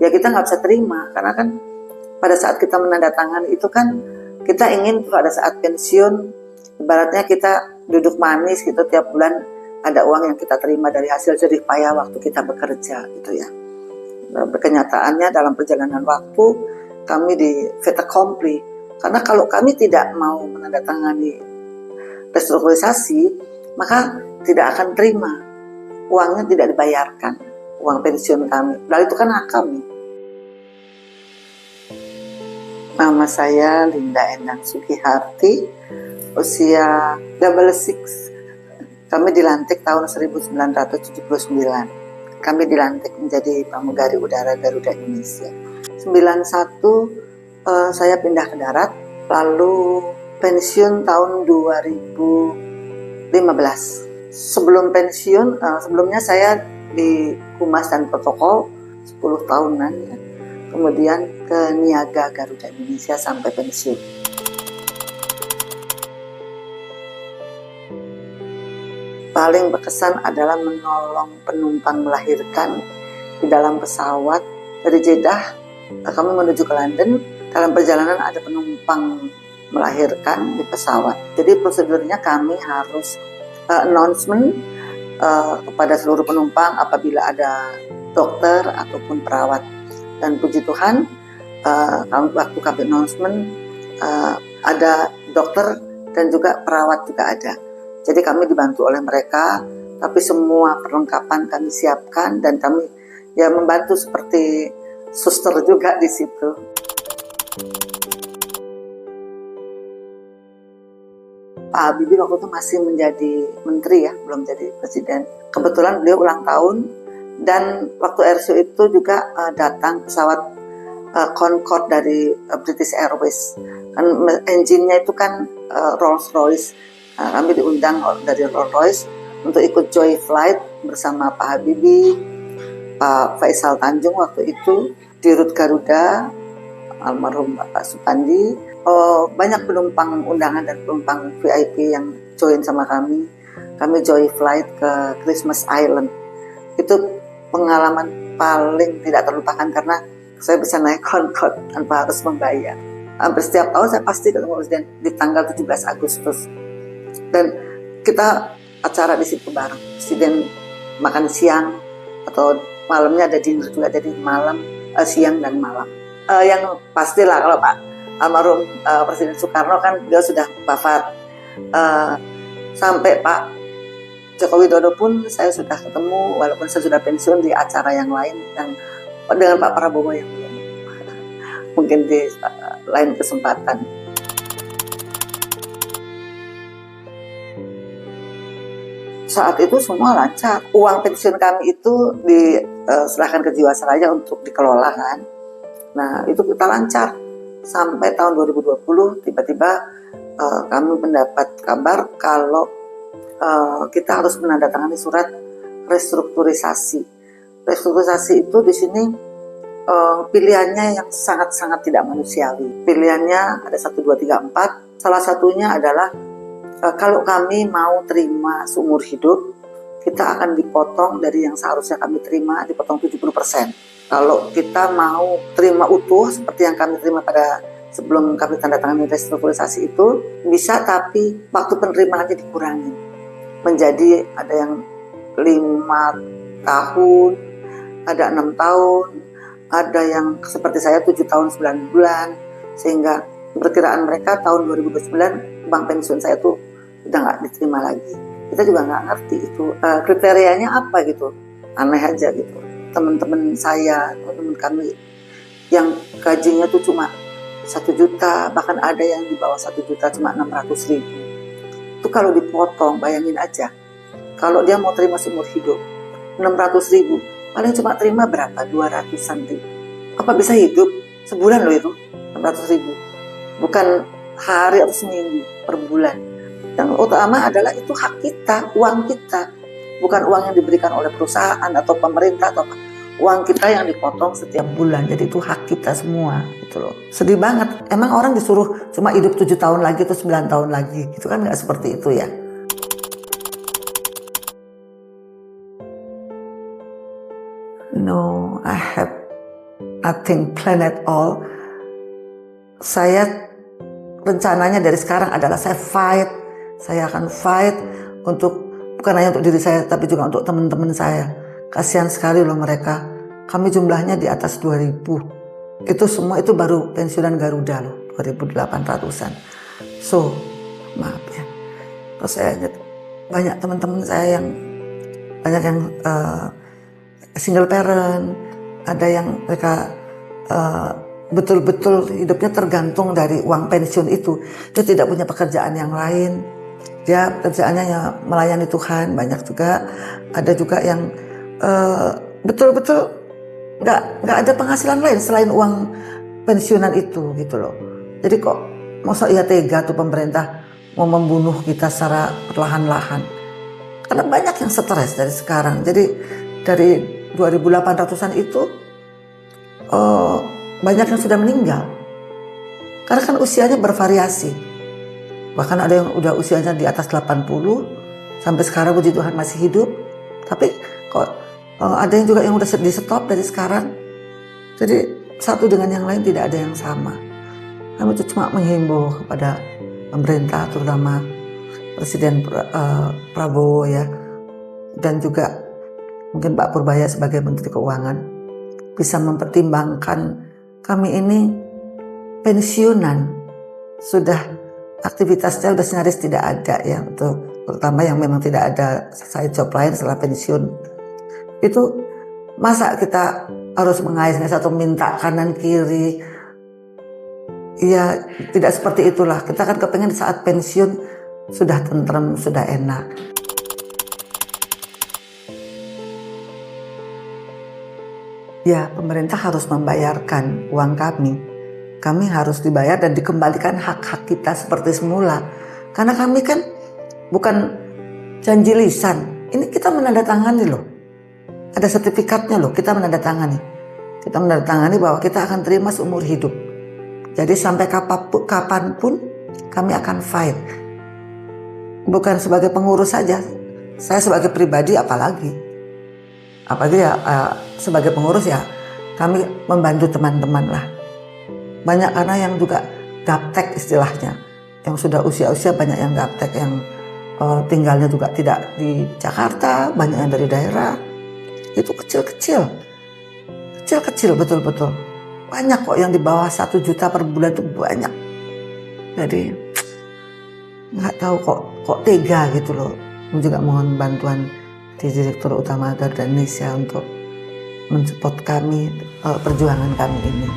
ya kita nggak bisa terima, karena kan pada saat kita menandatangani itu kan kita ingin pada saat pensiun, ibaratnya kita duduk manis gitu, tiap bulan ada uang yang kita terima dari hasil jerih payah waktu kita bekerja gitu ya. Nah, kenyataannya dalam perjalanan waktu kami di fait accompli, karena kalau kami tidak mau menandatangani restrukturisasi, maka tidak akan terima, uangnya tidak dibayarkan, uang pensiun kami. Lalu itu kan hak kami. Nama saya Linda Endang Sugiharti, usia 66. Kami dilantik tahun 1979. Kami dilantik menjadi pramugari udara Garuda Indonesia. 91 saya pindah ke darat, lalu pensiun tahun 2015. Sebelum pensiun, sebelumnya saya di Humas dan Protokol 10 tahunan ya. Kemudian ke Niaga Garuda Indonesia sampai pensiun. Paling berkesan adalah menolong penumpang melahirkan di dalam pesawat dari Jeddah. Kami menuju ke London. Dalam perjalanan ada penumpang melahirkan di pesawat. Jadi prosedurnya kami harus announcement kepada seluruh penumpang apabila ada dokter ataupun perawat. Dan puji Tuhan, waktu kami announcement ada dokter dan juga perawat juga ada. Jadi kami dibantu oleh mereka, tapi semua perlengkapan kami siapkan dan kami ya membantu seperti suster juga di situ. Pak Habibie waktu itu masih menjadi menteri ya, belum jadi presiden. Kebetulan beliau ulang tahun dan waktu airshow itu juga datang pesawat Concorde dari British Airways. Kan engine-nya itu kan Rolls Royce. Kami diundang dari Rolls Royce untuk ikut joy flight bersama Pak Habibie, Pak Faisal Tanjung waktu itu, Dirut Garuda, almarhum Bapak Supandi. Banyak penumpang undangan dan penumpang VIP yang join sama kami. Kami joy flight ke Christmas Island. Itu pengalaman paling tidak terlupakan karena saya bisa naik Concorde tanpa harus membayar. Hampir setiap tahun saya pasti ketemu presiden di tanggal 17 Agustus. Dan kita acara di situ bareng. Presiden makan siang atau malamnya ada dinner juga, jadi malam, siang dan malam. Yang pastilah kalau Pak almarhum Presiden Soekarno kan beliau sudah wafat. Sampai Pak Joko Widodo pun saya sudah ketemu, walaupun saya sudah pensiun di acara yang lain yang dengan Pak Prabowo yang belum. Mungkin di lain kesempatan. Saat itu semua lancar. Uang pensiun kami itu diserahkan ke Jiwasraya untuk dikelola kan. Nah itu kita lancar. Sampai tahun 2020 tiba-tiba kami mendapat kabar kalau kita harus menandatangani surat restrukturisasi. Restrukturisasi itu di sini pilihannya yang sangat-sangat tidak manusiawi. Pilihannya ada 1, 2, 3, 4. Salah satunya adalah kalau kami mau terima seumur hidup, kita akan dipotong dari yang seharusnya kami terima, dipotong 70%. Kalau kita mau terima utuh seperti yang kami terima pada sebelum kami tanda tangan restrukturisasi itu, bisa, tapi waktu penerimaannya dikurangi. Menjadi ada yang 5 tahun, ada 6 tahun, ada yang seperti saya 7 tahun 9 bulan, sehingga perkiraan mereka tahun 2029 uang pensiun saya tuh udah nggak diterima lagi. Kita juga nggak ngerti itu kriterianya apa gitu, aneh aja gitu. Teman-teman saya, teman-teman kami yang gajinya tuh cuma 1 juta, bahkan ada yang di bawah 1 juta cuma 600.000. Itu kalau dipotong, bayangin aja, kalau dia mau terima seumur hidup 600.000, paling cuma terima berapa? 200-an ribu. Apa bisa hidup sebulan loh itu 600.000? Bukan hari atau seminggu, per bulan. Yang utama adalah itu hak kita, uang kita, bukan uang yang diberikan oleh perusahaan atau pemerintah atau apa. Uang kita yang dipotong setiap bulan, jadi itu hak kita semua gitu loh. Sedih banget. Emang orang disuruh cuma hidup 7 tahun lagi atau 9 tahun lagi, gitu kan? Nggak seperti itu ya. No, I have nothing plan at all. Saya rencananya dari sekarang adalah saya akan fight untuk, bukan hanya untuk diri saya tapi juga untuk teman-teman saya. Kasihan sekali loh mereka, kami jumlahnya di atas 2000. Itu semua itu baru pensiunan Garuda loh, 2.800-an. So maaf ya. Terus saya ingat banyak teman-teman saya yang single parent, ada yang mereka betul-betul hidupnya tergantung dari uang pensiun itu. Dia tidak punya pekerjaan yang lain. Dia pekerjaannya ya melayani Tuhan. Banyak juga, ada juga yang betul-betul nggak ada penghasilan lain selain uang pensiunan itu gitu loh. Jadi kok masa iya tega tuh pemerintah mau membunuh kita secara perlahan-lahan. Karena banyak yang stres dari sekarang. Jadi dari 2.800-an itu banyak yang sudah meninggal. Karena kan usianya bervariasi. Bahkan ada yang udah usianya di atas 80, sampai sekarang puji Tuhan masih hidup. Tapi kok ada yang juga yang udah di stop dari sekarang. Jadi satu dengan yang lain tidak ada yang sama. Kami itu cuma menghimbau kepada pemerintah, terutama Presiden Prabowo ya, dan juga mungkin Pak Purbaya sebagai Menteri Keuangan, bisa mempertimbangkan kami ini pensiunan, sudah aktivitasnya sudah nyaris tidak ada ya, terutama yang memang tidak ada side job lain setelah pensiun. Itu masa kita harus mengais-ngais atau minta kanan kiri? Ya tidak seperti itulah. Kita kan kepengen saat pensiun sudah tentrem, sudah enak. Ya, pemerintah harus membayarkan uang kami. Kami harus dibayar dan dikembalikan hak-hak kita seperti semula. Karena kami kan bukan janji lisan. Ini kita menandatangani loh. Ada sertifikatnya loh, kita menandatangani. Kita menandatangani bahwa kita akan terima seumur hidup. Jadi sampai kapanpun kami akan fight. Bukan sebagai pengurus saja, saya sebagai pribadi apalagi ya sebagai pengurus ya kami membantu teman-teman lah. Banyak karena yang juga gaptek istilahnya, yang sudah usia-usia banyak yang gaptek, yang tinggalnya juga tidak di Jakarta, banyak yang dari daerah. Itu kecil-kecil betul-betul. Banyak kok yang di bawah 1 juta per bulan, itu banyak. Jadi nggak tahu kok tega gitu loh. Juga mohon bantuan di Direktur Utama Garuda Indonesia untuk mensupport kami, perjuangan kami ini.